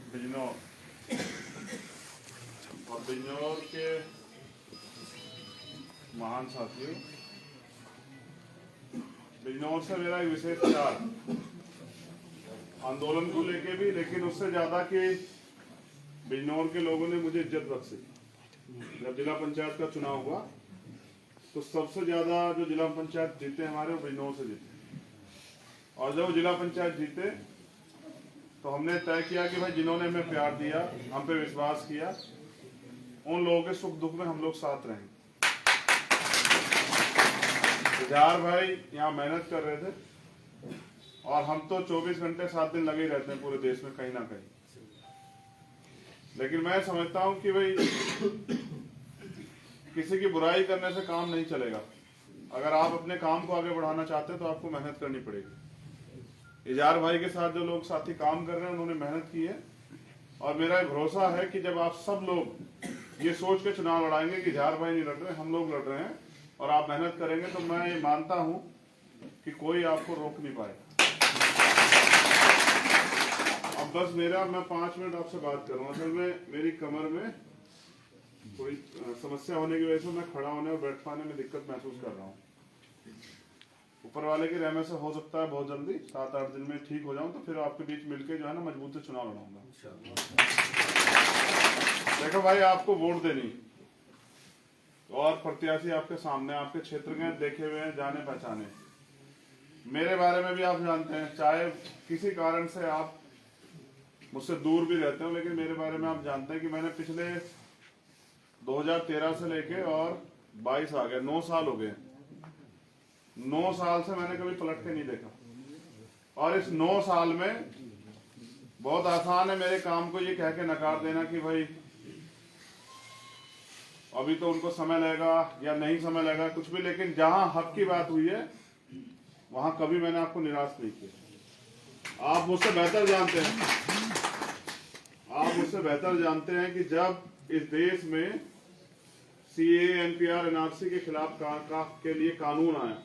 बिजनौर और बिजनौर के महान साथियों, बिजनौर से मेरा एक विशेष प्यार आंदोलन को लेके भी, लेकिन उससे ज्यादा कि बिजनौर के लोगों ने मुझे इज्जत बख्शी। जब जिला पंचायत का चुनाव हुआ तो सबसे ज्यादा जो जिला पंचायत जीते हमारे वो बिजनौर से जीते, और जब जिला पंचायत जीते तो हमने तय किया कि भाई जिन्होंने हमें प्यार दिया, हम पे विश्वास किया, उन लोगों के सुख दुख में हम लोग साथ रहेंगे। इजहार भाई यहाँ मेहनत कर रहे थे और हम तो 24 घंटे 7 दिन लगे ही रहते हैं पूरे देश में कहीं ना कहीं। लेकिन मैं समझता हूँ कि भाई किसी की बुराई करने से काम नहीं चलेगा। अगर आप अपने काम को आगे बढ़ाना चाहते हैं तो आपको मेहनत करनी पड़ेगी। इजहार भाई के साथ जो लोग साथी काम कर रहे हैं उन्होंने मेहनत की है, और मेरा भरोसा है कि जब आप सब लोग ये सोच के चुनाव लड़ाएंगे कि इजहार भाई नहीं लड़ रहे, हम लोग लड़ रहे हैं, और आप मेहनत करेंगे, तो मैं ये मानता हूं कि कोई आपको रोक नहीं पाएगा। अब बस मैं 5 मिनट आपसे बात करूंगा। असल में मेरी कमर में कोई समस्या होने की वजह से मैं खड़ा होने और बैठ पाने में दिक्कत महसूस कर रहा हूँ। ऊपर वाले के रहने से हो सकता है बहुत जल्दी 7-8 दिन में ठीक हो जाऊं, तो फिर आपके बीच मिलके जो है ना मजबूत से चुनाव लड़ाऊंगा। देखो भाई, आपको वोट देनी और प्रत्याशी आपके सामने, आपके क्षेत्र के देखे हुए हैं, जाने पहचाने। मेरे बारे में भी आप जानते हैं, चाहे किसी कारण से आप मुझसे दूर भी रहते हो, लेकिन मेरे बारे में आप जानते हैं कि मैंने पिछले 2013 से लेके और 22 आ गए, 9 साल हो गए। 9 साल से मैंने कभी पलट के नहीं देखा, और इस 9 साल में बहुत आसान है मेरे काम को ये कह के नकार देना कि भाई अभी तो उनको समय लगेगा या नहीं समय लगेगा, कुछ भी। लेकिन जहां हक की बात हुई है वहां कभी मैंने आपको निराश नहीं किया। आप मुझसे बेहतर जानते हैं कि जब इस देश में CAA, NPR, NRC के खिलाफ के लिए कानून आया,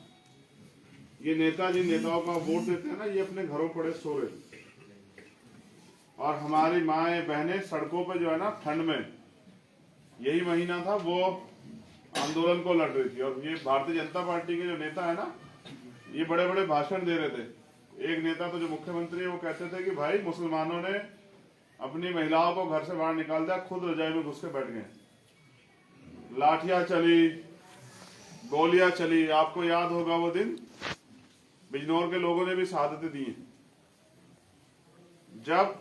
ये नेताओं का वोट देते हैं ना, ये अपने घरों पड़े सो रहे थे, और हमारी माएं बहनें सड़कों पे जो है ना ठंड में, यही महीना था, वो आंदोलन को लड़ रही थी। और ये भारतीय जनता पार्टी के जो नेता है ना, ये बड़े बड़े भाषण दे रहे थे। एक नेता तो जो मुख्यमंत्री है वो कहते थे कि भाई मुसलमानों ने अपनी महिलाओं को घर से बाहर निकाल दिया, खुद रजाई में घुस के बैठ गए। लाठियां चली, गोलियां चली। आपको याद होगा वो दिन, बिजनौर के लोगों ने भी शहादतें दी। जब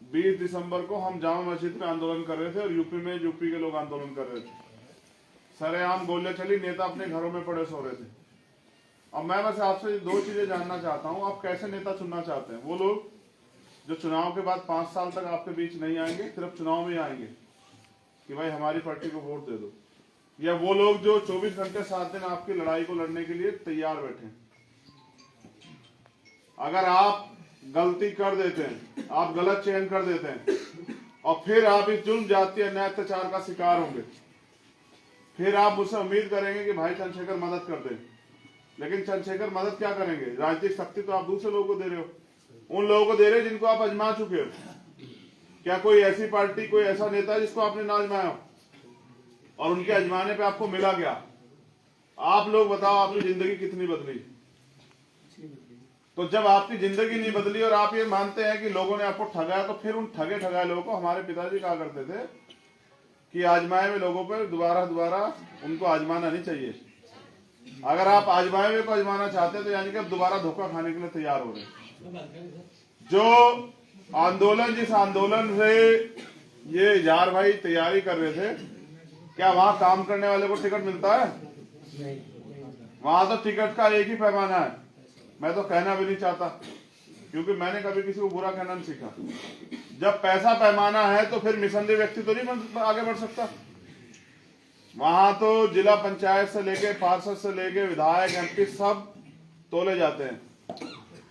20 दिसंबर को हम जामा मस्जिद में आंदोलन कर रहे थे और यूपी के लोग आंदोलन कर रहे थे, सरेआम गोलियां चली, नेता अपने घरों में पड़े सो रहे थे। अब मैं बस आपसे 2 चीजें जानना चाहता हूं, आप कैसे नेता चुनना चाहते हैं? वो लोग जो चुनाव के बाद 5 साल तक आपके बीच नहीं आएंगे, सिर्फ चुनाव में आएंगे कि भाई हमारी पार्टी को वोट दे दो, या वो लोग जो 24 घंटे 7 दिन आपकी लड़ाई को लड़ने के लिए तैयार बैठे? अगर आप गलती कर देते हैं, आप गलत चयन कर देते हैं, और फिर आप इस जुल्म, जाति, अन्याय, अत्याचार का शिकार होंगे, फिर आप मुझसे उम्मीद करेंगे कि भाई चंद्रशेखर मदद कर दे। लेकिन चंद्रशेखर मदद क्या करेंगे? राजनीतिक शक्ति तो आप दूसरे लोगों को दे रहे हो, उन लोगों को दे रहे हो जिनको आप आजमा चुके हो। क्या कोई ऐसी पार्टी, कोई ऐसा नेता है जिसको आपने ना आजमाया हो, और उनके आजमाने पे आपको मिला क्या? आप लोग बताओ, आपकी जिंदगी कितनी बदली? तो जब आपकी जिंदगी नहीं बदली और आप ये मानते हैं कि लोगों ने आपको ठगाया, तो फिर उन ठगे लोगों को, हमारे पिताजी कहा करते थे कि आजमाए हुए लोगों पर दोबारा उनको आजमाना नहीं चाहिए। अगर आप आजमाए हुए को आजमाना चाहते हैं तो यानी कि आप दोबारा धोखा खाने के लिए तैयार हो रहे हैं। जो आंदोलन, जिस आंदोलन से ये इजहार भाई तैयारी कर रहे थे, क्या वहां काम करने वाले को टिकट मिलता है? वहां तो टिकट का एक ही पैमाना है। मैं तो कहना भी नहीं चाहता, क्योंकि मैंने कभी किसी को बुरा कहना नहीं सीखा। जब पैसा पैमाना है तो फिर निसंदेह व्यक्ति तो नहीं आगे बढ़ सकता। वहां तो जिला पंचायत से लेके, पार्षद से लेके, विधायक, MP सब तोले जाते हैं।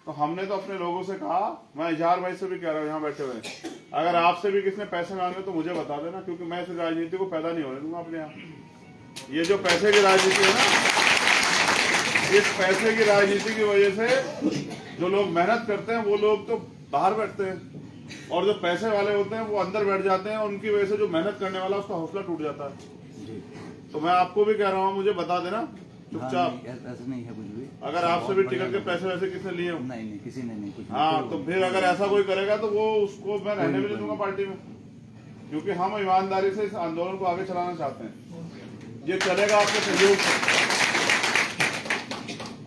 तो हमने तो अपने लोगों से कहा, मैं इजहार भाई से भी कह रहा हूँ यहाँ बैठे हुए, अगर आपसे भी किसने पैसे मांगे तो मुझे बता देना, क्योंकि मैं इस राजनीति को पैदा नहीं होने दूंगा अपने यहाँ। ये जो पैसे की राजनीति है ना, इस पैसे की राजनीति की वजह से जो लोग मेहनत करते हैं वो लोग तो बाहर बैठते हैं, और जो पैसे वाले होते हैं वो अंदर बैठ जाते हैं, उनकी वजह से जो मेहनत करने वाला उसका हौसला टूट जाता है। तो मैं आपको भी कह रहा हूँ, मुझे बता देना चुपचाप। ऐसा नहीं है कुछ भी। अगर आपसे भी टिकट के पैसे वैसे किसने लिए हो? नहीं, किसी ने नहीं कुछ। हाँ, तो फिर अगर ऐसा कोई करेगा तो वो उसको मैं रहने भी नहीं दूंगा पार्टी में, क्योंकि हम ईमानदारी से इस आंदोलन को आगे चलाना चाहते हैं। ये चलेगा आपके सहयोग से।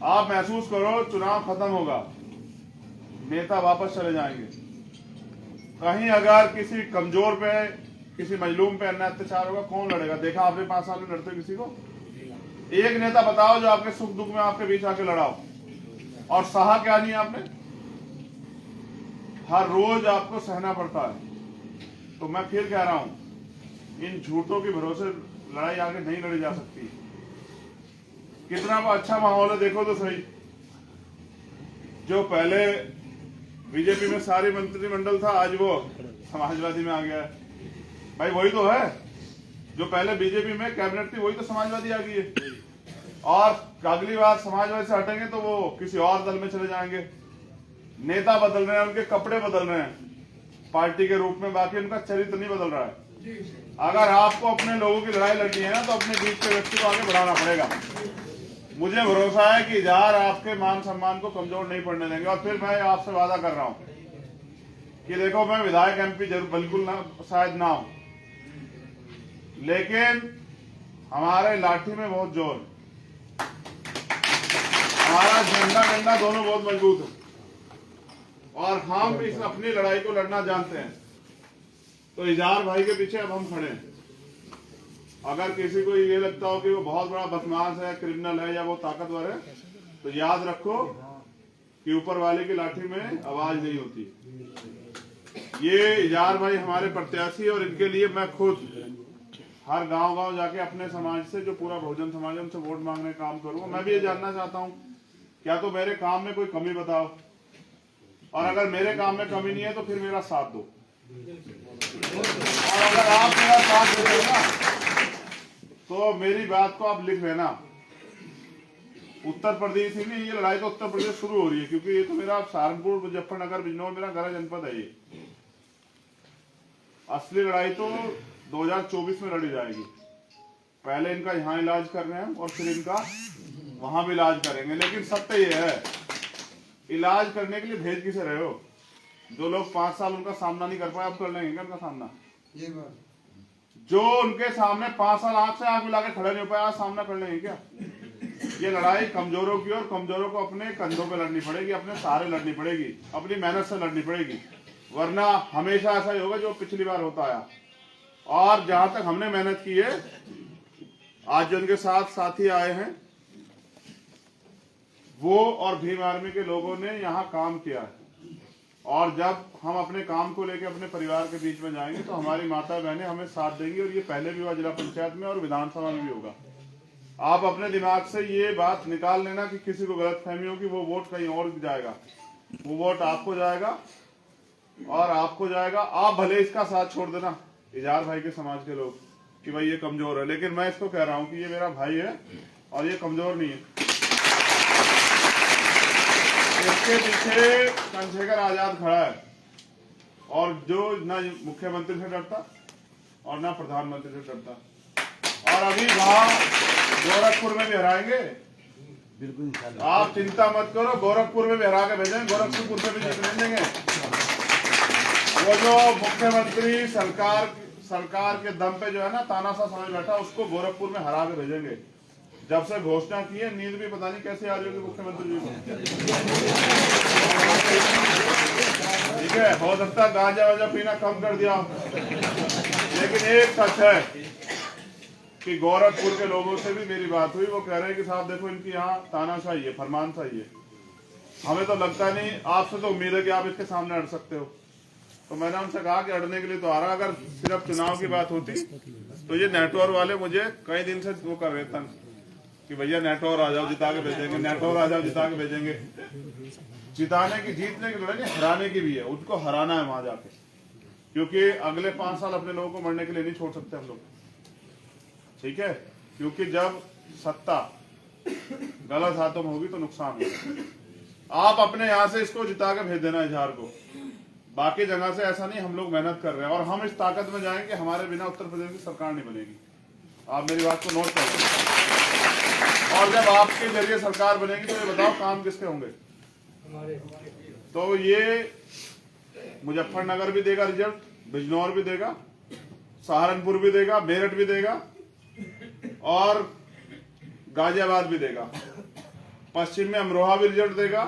आप महसूस करो, चुनाव खत्म होगा, नेता वापस चले जाएंगे। कहीं अगर किसी कमजोर पे, किसी मजलूम पे अन्याय अत्याचार होगा, कौन लड़ेगा? देखा आपने 5 साल में लड़ते किसी को? एक नेता बताओ जो आपके सुख दुख में आपके बीच आके लड़ाओ। और सहा क्या नहीं आपने? हर रोज आपको सहना पड़ता है। तो मैं फिर कह रहा हूं, इन झूठों के भरोसे लड़ाई आगे नहीं लड़ी जा सकती। कितना अच्छा माहौल है, देखो तो सही। जो पहले बीजेपी में सारी मंत्रिमंडल था, आज वो समाजवादी में आ गया है। भाई वही तो है, जो पहले बीजेपी में कैबिनेट थी वही तो समाजवादी आ गई है। और अगली बार समाजवादी से हटेंगे तो वो किसी और दल में चले जाएंगे। नेता बदल रहे हैं, उनके कपड़े बदल रहे हैं पार्टी के रूप में, बाकी उनका चरित्र नहीं बदल रहा है। अगर आपको अपने लोगों की लड़ाई लड़नी है ना, तो अपने बीच के व्यक्ति को आगे बढ़ाना पड़ेगा। मुझे भरोसा है कि इजहार आपके मान सम्मान को कमजोर नहीं पड़ने देंगे। और फिर मैं आपसे वादा कर रहा हूं कि देखो, मैं विधायक एमपी जरूर बिल्कुल ना, शायद ना हो, लेकिन हमारे लाठी में बहुत जोर, हमारा झंडा दोनों बहुत मजबूत है, और हम इस अपनी लड़ाई को लड़ना जानते हैं। तो इजहार भाई के पीछे अब हम खड़े हैं। अगर किसी को ये लगता हो कि वो बहुत बड़ा बदमाश है, क्रिमिनल है, या वो ताकतवर है, तो याद रखो कि ऊपर वाले की लाठी में आवाज नहीं होती। ये इजहार भाई हमारे प्रत्याशी, और इनके लिए मैं खुद हर गांव जाके अपने समाज से, जो पूरा बहुजन समाज है, उनसे वोट मांगने का काम करूंगा। मैं भी ये जानना चाहता हूं, क्या तो मेरे काम में कोई कमी बताओ, और अगर मेरे काम में कमी नहीं है तो फिर मेरा साथ दो। और अगर आप मेरा साथ दे रहे हो ना, तो मेरी बात को आप लिख लेना। उत्तर प्रदेश ही नहीं, ये लड़ाई तो उत्तर प्रदेश शुरू हो रही है, क्योंकि ये तो मेरा सहारनपुर, मुजफ्फरनगर, बिजनौर मेरा गृह जनपद है। ये असली लड़ाई तो 2024 में लड़ी जाएगी। पहले इनका यहाँ इलाज कर रहे हैं, और फिर इनका वहां भी इलाज करेंगे। लेकिन सत्य ये है, इलाज करने के लिए भेज किसे रहे हो? जो लोग 5 साल उनका सामना नहीं कर पाए, अब कर लेंगे क्या उनका सामना? जो उनके सामने 5 साल आंख से आंख मिला के खड़े नहीं हो पाए, आज सामना कर लेंगे क्या? ये लड़ाई कमजोरों की, और कमजोरों को अपने कंधों पे लड़नी पड़ेगी, अपने सहारे लड़नी पड़ेगी, अपनी मेहनत से लड़नी पड़ेगी। वरना हमेशा ऐसा ही होगा जो पिछली बार होता आया। और जहां तक हमने मेहनत की है, आज जो उनके साथ साथी आए हैं, वो और भीम आर्मी के लोगों ने यहाँ काम किया है। और जब हम अपने काम को लेकर अपने परिवार के बीच में जाएंगे, तो हमारी माता बहनें हमें साथ देंगी। और ये पहले भी हुआ जिला पंचायत में, और विधानसभा में भी होगा। आप अपने दिमाग से ये बात निकाल लेना कि किसी को गलतफहमी हो कि वो वोट कहीं और जाएगा। वो वोट आपको जाएगा, और आपको जाएगा। आप भले इसका साथ छोड़ देना, इजहार भाई के समाज के लोग, कि भाई ये कमजोर है, लेकिन मैं इसको कह रहा हूं कि ये मेरा भाई है, और ये कमजोर नहीं है। इसके पीछे चंद्रशेखर आजाद खड़ा है, और जो ना मुख्यमंत्री से डरता और ना प्रधानमंत्री से डरता। और अभी वहां गोरखपुर में भी हराएंगे, बिल्कुल। आप चिंता मत करो, गोरखपुर में भी हरा के भेजेंगे, गोरखपुर से भी जीतने देंगे। वो जो मुख्यमंत्री सरकार के दम पे जो है ना तानाशाह समझ बैठा, उसको गोरखपुर में हरा के भेजेंगे। जब से घोषणा की है, नींद भी पता नहीं कैसे आ जाएगी मुख्यमंत्री जी को। ठीक है, हो सकता है गांजा वाजा पीना कम कर दिया, लेकिन एक सच है कि गोरखपुर के लोगों से भी मेरी बात हुई। वो कह रहे हैं कि साहब देखो, इनकी यहाँ तानाशाही है, फरमानशाही है। हमें तो लगता नहीं, आपसे तो उम्मीद है कि आप इसके सामने अड़ सकते हो। तो मैंने उनसे कहा कि अड़ने के लिए तो आ रहा, अगर सिर्फ चुनाव की बात होती तो ये नेटवर्क वाले मुझे कई दिन से वो कर रहे थे कि भैया नेटवर्क आ जाओ, जिता के भेजेंगे, नेटवर्क आ जाओ, जिता के भेजेंगे। जिताने की, जीतने की लड़ाई, हराने की भी है। उनको हराना है वहां जाके, क्योंकि अगले 5 साल अपने लोगों को मरने के लिए नहीं छोड़ सकते हम लोग। ठीक है, क्योंकि जब सत्ता गलत हाथों में होगी तो नुकसान होगा। आप अपने यहां से इसको जिता के भेज देना इजहार को। बाकी जगह से ऐसा नहीं, हम लोग मेहनत कर रहे हैं और हम इस ताकत में जाएंगे, हमारे बिना उत्तर प्रदेश की सरकार नहीं बनेगी। आप मेरी बात को नोट कर लीजिए। और जब आपके जरिए सरकार बनेगी तो ये बताओ काम किसके होंगे? तो ये मुजफ्फरनगर भी देगा रिजल्ट, बिजनौर भी देगा, सहारनपुर भी देगा, मेरठ भी देगा और गाजियाबाद भी देगा। पश्चिम में अमरोहा भी रिजल्ट देगा,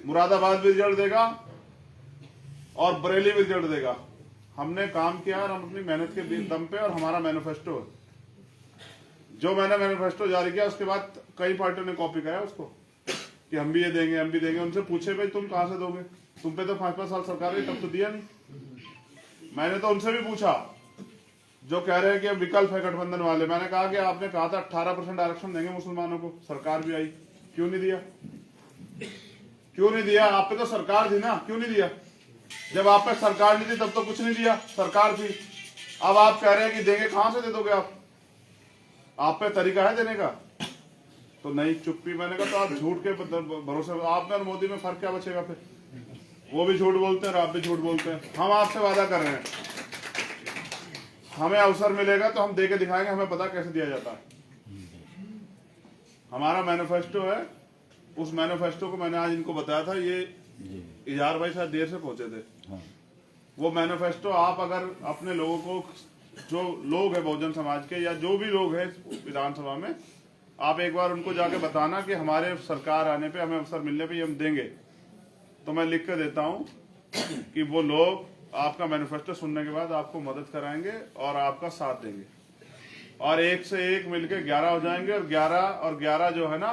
मुरादाबाद भी रिजल्ट देगा और बरेली भी रिजल्ट देगा। हमने काम किया और हम अपनी मेहनत के दम पे, और हमारा मैनिफेस्टो है। जो मैंने मैनिफेस्टो जारी किया उसके बाद कई पार्टियों ने कॉपी कराया उसको कि हम भी ये देंगे, हम भी देंगे। उनसे पूछे भाई तुम कहां से दोगे, तुम पे तो 5-5 साल सरकार है, तब तो दिया नहीं। मैंने तो उनसे भी पूछा जो कह रहे हैं कि अब विकल्प है गठबंधन वाले। मैंने कहा कि आपने कहा था 18% आरक्षण देंगे मुसलमानों को, सरकार भी आई, क्यों नहीं दिया? क्यों नहीं दिया? आप पे तो सरकार थी ना, क्यों नहीं दिया? जब आप पे सरकार नहीं थी तब तो कुछ नहीं दिया, सरकार थी। अब आप कह रहे हैं कि देंगे, कहां से दे दोगे आप पे तरीका है देने का? तो नहीं, चुप्पी। मैंने कहा तो आप झूठ के भरोसे, आप में और मोदी में फर्क क्या बचेगा फिर? वो भी झूठ बोलते हैं और आप भी झूठ बोलते हैं। हम आपसे वादा कर रहे हैं, हमें अवसर मिलेगा तो हम दे के दिखाएंगे, हमें पता कैसे दिया जाता है। हमारा मैनिफेस्टो है, उस मैनिफेस्टो को मैंने आज इनको बताया था। ये इजहार भाई शायद देर से पहुंचे थे। हाँ। वो मैनिफेस्टो आप अगर अपने लोगों को, जो लोग हैं बहुजन समाज के या जो भी लोग हैं विधानसभा में, आप एक बार उनको जाके बताना कि हमारे सरकार आने पे, हमें अवसर मिलने पे ये हम देंगे। तो मैं लिख के देता हूं कि वो लोग आपका मैनिफेस्टो सुनने के बाद आपको मदद कराएंगे और आपका साथ देंगे, और एक से एक मिलके 11 हो जाएंगे, और 11 जो है ना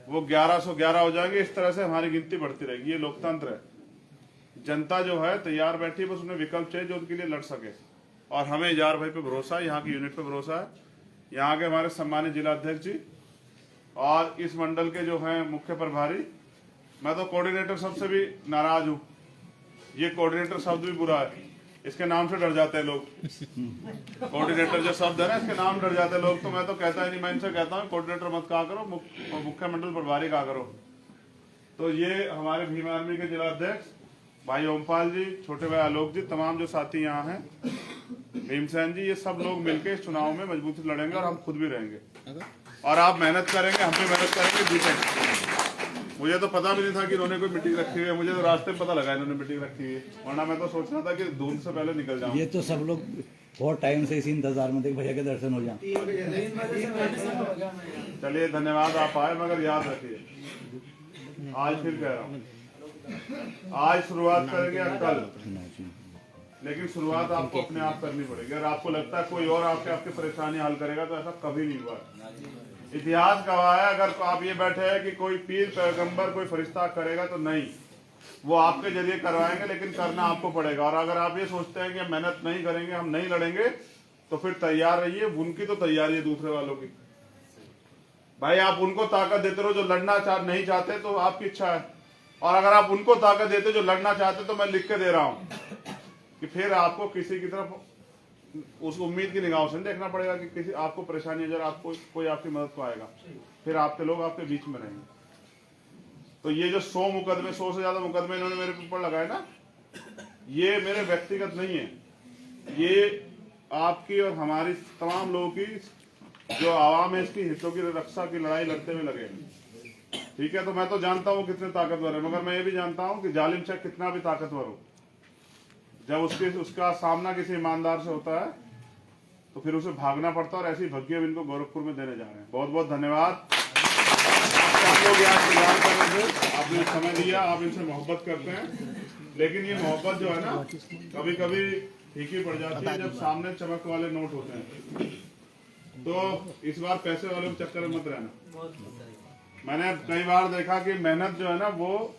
वो 1111 हो जाएंगे। इस तरह से हमारी गिनती बढ़ती रहेगी। ये लोकतंत्र है। जनता जो है तैयार बैठी, बस उन्हें विकल्प चाहिए जो उनके लिए लड़ सके। और हमें इजहार भाई पे भरोसा है, यहाँ की यूनिट पे भरोसा है, यहाँ के हमारे सम्मानित जिला अध्यक्ष जी और इस मंडल के जो हैं मुख्य प्रभारी। मैं तो कोऑर्डिनेटर शब्द से भी नाराज हूँ। ये कोऑर्डिनेटर शब्द भी बुरा है, इसके नाम से डर जाते हैं लोग। कोऑर्डिनेटर जो शब्द है ना, इसके नाम डर जाते हैं लोग। तो मैं तो कहता ही नहीं, मैं इनसे कहता हूँ कोऑर्डिनेटर मत कहा करो, मुख्य मंडल प्रभारी कहा करो। तो ये हमारे भीम आर्मी के जिला अध्यक्ष भाई ओमपाल जी, छोटे भाई आलोक जी, तमाम जो साथी यहाँ हैं, भीमसेन जी, ये सब लोग मिलकर इस चुनाव में मजबूती से लड़ेंगे और हम खुद भी रहेंगे। और आप मेहनत करेंगे, हम भी मेहनत करेंगे, जीतेंगे। मुझे तो पता भी नहीं था कि इन्होंने कोई मीटिंग रखी हुई है, मुझे तो रास्ते में पता लगा इन्होंने मीटिंग रखी हुई है, वरना मैं तो सोच रहा था कि धुंध से पहले निकल जाऊं। ये तो सब लोग बहुत टाइम से इसी इंतजार में थे भैया के दर्शन हो जाए। चलिए धन्यवाद, आप आए, मगर याद रखिए, आज फिर कह रहा हूँ, आज शुरुआत करेंगे या कल, लेकिन शुरुआत आपको अपने आप करनी पड़ेगी। अगर आपको लगता है कोई और आपकी परेशानी हल करेगा तो ऐसा कभी नहीं हुआ। इतिहास गवाह है, अगर आप ये बैठे हैं कि कोई पीर पैगंबर कोई फरिश्ता करेगा, तो नहीं, वो आपके जरिए करवाएंगे, लेकिन करना आपको पड़ेगा। और अगर आप ये सोचते हैं कि हम मेहनत नहीं करेंगे, हम नहीं लड़ेंगे, तो फिर तैयार रहिए। उनकी तो तैयारी है दूसरे वालों की। भाई आप उनको ताकत देते रहो जो लड़ना नहीं चाहते, तो आपकी इच्छा है। और अगर आप उनको ताकत देते जो लड़ना चाहते, तो मैं लिख के दे रहा हूं कि फिर आपको किसी की तरफ उस उम्मीद की निगाहों से देखना पड़ेगा कि किसी आपको परेशानी है, आपको कोई आपकी मदद को आएगा, फिर आपके लोग आपके बीच में रहेंगे। तो ये जो 100 मुकदमे, 100 से ज्यादा मुकदमे इन्होंने मेरे ऊपर लगाए ना, ये मेरे व्यक्तिगत नहीं है, ये आपकी और हमारी तमाम लोगों की जो आवाम है, इसकी हितों की रक्षा की लड़ाई लड़ते हुए लगे। ठीक है, तो मैं तो जानता हूँ कितने ताकतवर है, मगर मैं ये भी जानता हूँ कि जालिम चाहे कितना भी ताकतवर हो, जब उसका सामना किसी ईमानदार से होता है तो फिर उसे भागना पड़ता है। और ऐसी भग्य इनको गोरखपुर में देने जा रहे हैं। बहुत बहुत धन्यवाद। आप लोग यहाँ इंतजार कर रहे थे, आपने समय दिया, आप इनसे मोहब्बत करते हैं, लेकिन ये मोहब्बत जो है ना, कभी कभी फीकी पड़ जाती है जब सामने चमक वाले नोट होते हैं। तो इस बार पैसे वाले के चक्कर में मत रहना। मैंने कई बार देखा कि मेहनत जो है ना वो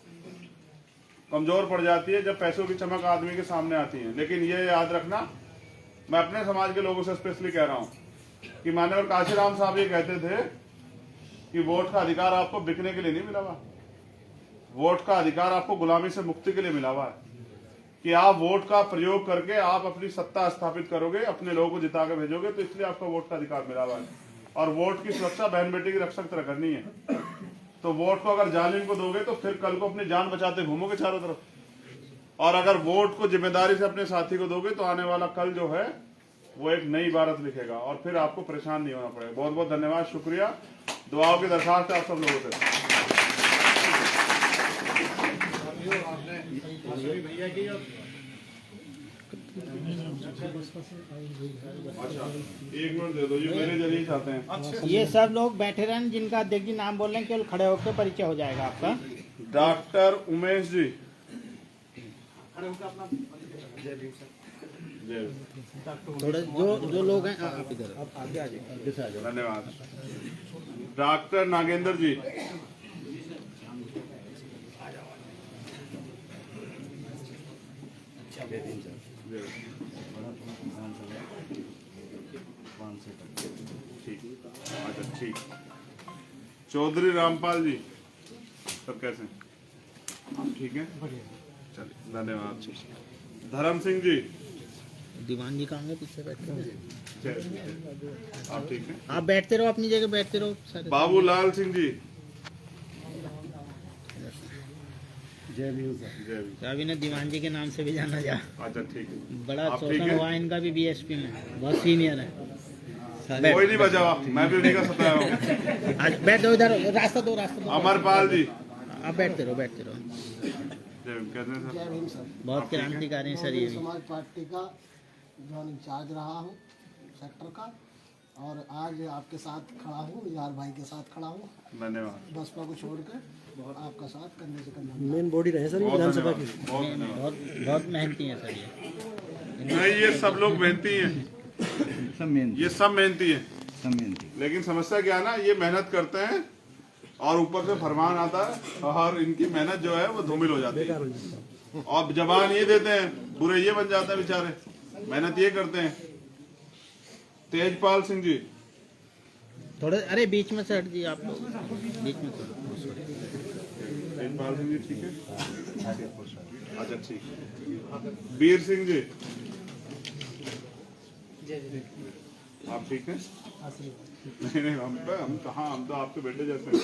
कमजोर पड़ जाती है जब पैसों की चमक आदमी के सामने आती है। लेकिन ये याद रखना, मैं अपने समाज के लोगों से स्पेशली कह रहा हूँ कि माननीय काशीराम साहब ये कहते थे कि वोट का अधिकार आपको बिकने के लिए नहीं मिला हुआ, वोट का अधिकार आपको गुलामी से मुक्ति के लिए मिला हुआ है, कि आप वोट का प्रयोग करके आप अपनी सत्ता स्थापित करोगे, अपने लोगों को जिता के भेजोगे, तो इसलिए आपको वोट का अधिकार मिला हुआ है। और वोट की सुरक्षा बहन बेटी की रक्षा की तरह करनी है। तो वोट को अगर जालिम को दोगे तो फिर कल को अपनी जान बचाते घूमोगे चारों तरफ। और अगर वोट को जिम्मेदारी से अपने साथी को दोगे तो आने वाला कल जो है वो एक नई भारत लिखेगा और फिर आपको परेशान नहीं होना पड़ेगा। बहुत बहुत धन्यवाद, शुक्रिया। दुआओं की दरखास्त है आप सब लोगों से। अच्छा, एक मिनट दे दो, ये मेरे जरिए चाहते हैं। ये सब लोग बैठे रहने, जिनका अध्यक्ष जी नाम बोल रहे हैं, केवल खड़े होकर परिचय हो जाएगा आपका। डॉक्टर उमेश जी, जय थोड़े जो लोग हैं आप इधर आगे आ जाइए। धन्यवाद। डॉक्टर नागेंद्र जी, ठीक, अच्छा ठीक। चौधरी रामपाल जी, सब कैसे हैं? ठीक है, चलिए धन्यवाद। धर्म सिंह जी, दीवान जी कहाँ गए? पीछे बैठे हैं। चलिए, आप ठीक हैं? आप बैठते रहो, अपनी जगह बैठते रहो सारे। बाबूलाल सिंह जी, जय भीम सर। जय भीम। अभी ने दीवान जी के नाम से भी जाना जा। अच्छा ठीक है, बड़ा आप ठीक शोषण हैं? हुआ इनका भी बीएसपी में, बहुत सीनियर है। कोई नहीं बचा हुआ, मैं भी उन्हीं का सताया हूँ। आज बैठ जाओ इधर, रास्ता दो रास्ता दो। अमरपाल जी, आप बैठते रहो बैठते रहो। जय भीम। कैसे हैं जय सर? भीम सर। बहुत क्रांतिकारी हैं सर ये भी। समाज पार्टी का जो इंचार्ज रहा हूँ सेक्टर का, और आज आपके साथ खड़ा हूँ, यार भाई के साथ खड़ा हूँ, धन्यवाद। बसपा को छोड़कर आपका साथ करने से करना। मेन बॉडी रहे सर ये बहुत विधानसभा धन्यवाद, की। बहुत धन्यवाद। बहुत मेहनती हैं सर ये। नहीं, ये सब लोग मेहनती हैं, सब मेहनत, ये सब मेहनती हैं, सब मेहनत। लेकिन समस्या क्या है ना, ये मेहनत करते हैं और ऊपर से फरमान आता है और इनकी मेहनत जो है वो धूमिल हो जाती है और जवान ये देते हैं, बुरे ये बन जाते हैं बेचारे, मेहनत ये करते हैं। तेजपाल सिंह जी, थोड़े अरे बीच में से हट जी आप लोग, बीच में से। तेजपाल सिंह जी ठीक है, अच्छा ठीक। वीर सिंह जी, आप ठीक हैं? नहीं नहीं, हम कहाँ, हम तो आपके बेटे जैसे हैं।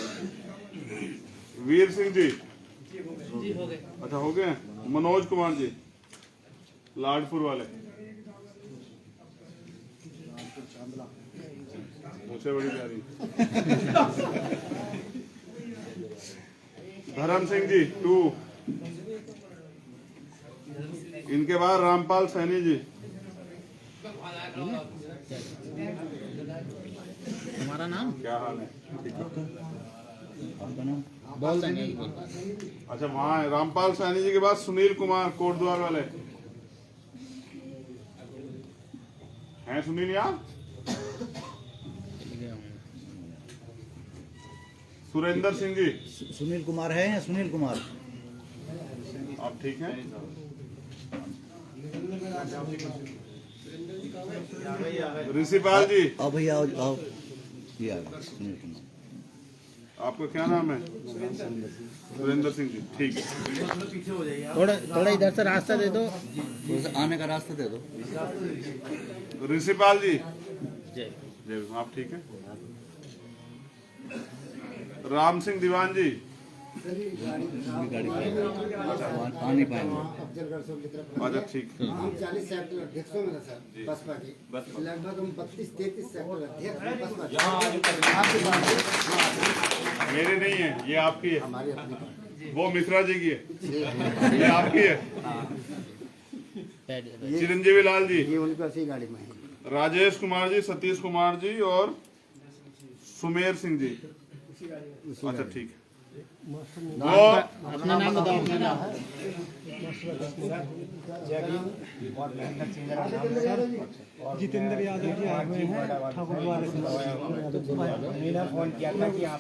वीर सिंह जी, अच्छा हो गए। मनोज कुमार जी, लाडपुर वाले, मुझसे बड़ी प्यारी। धर्म सिंह जी 2, इनके बाद रामपाल सैनी जी। हमारा नाम क्या हाल है? आपका नाम? बोल देंगे। अच्छा वहाँ है। रामपाल सैनी जी के बाद सुनील कुमार, कोटद्वार वाले हैं। सुनील यहाँ? सुरेंद्र सिंह जी, सुनील कुमार है या सुनील कुमार? आप ठीक हैं? ऋषिपाल जी, आओ भैया आओ आओ, ये आ गए सुनील कुमार। आपका क्या नाम है? सुरेंद्र सिंह जी, ठीक है। थोड़ा इधर से रास्ता दे दो। थोड़ा सा आने का रास्ता दे दो। ऋषिपाल जी, जय जय, आप ठीक हैं? राम सिंह दीवान जी, गाड़ी आ नहीं पाएंगे। अफजलगढ़ से की तरफ अच्छा ठीक। हम 40 सेक्टर अध्यक्षों में सर बसपा के, लगभग हम 32-33 सेक्टर अध्यक्ष बसपा के। आपकी पार्टी मेरे नहीं है, ये आपकी है। हमारी अपनी पार्टी। वो मिश्रा जी की है, ये आपकी है। चिरंजीवी लाल जी, ये उनकी ऐसी गाड़ी में है। राजेश कुमार जी, सतीश कुमार जी और सुमेर सिंह जी। अच्छा ठीक है। वो अपना नाम बताओ। अपना नाम जितेंद्र यादव जी आए हुए हैं ठाकुर द्वारा से। मेरा फोन किया था कि आप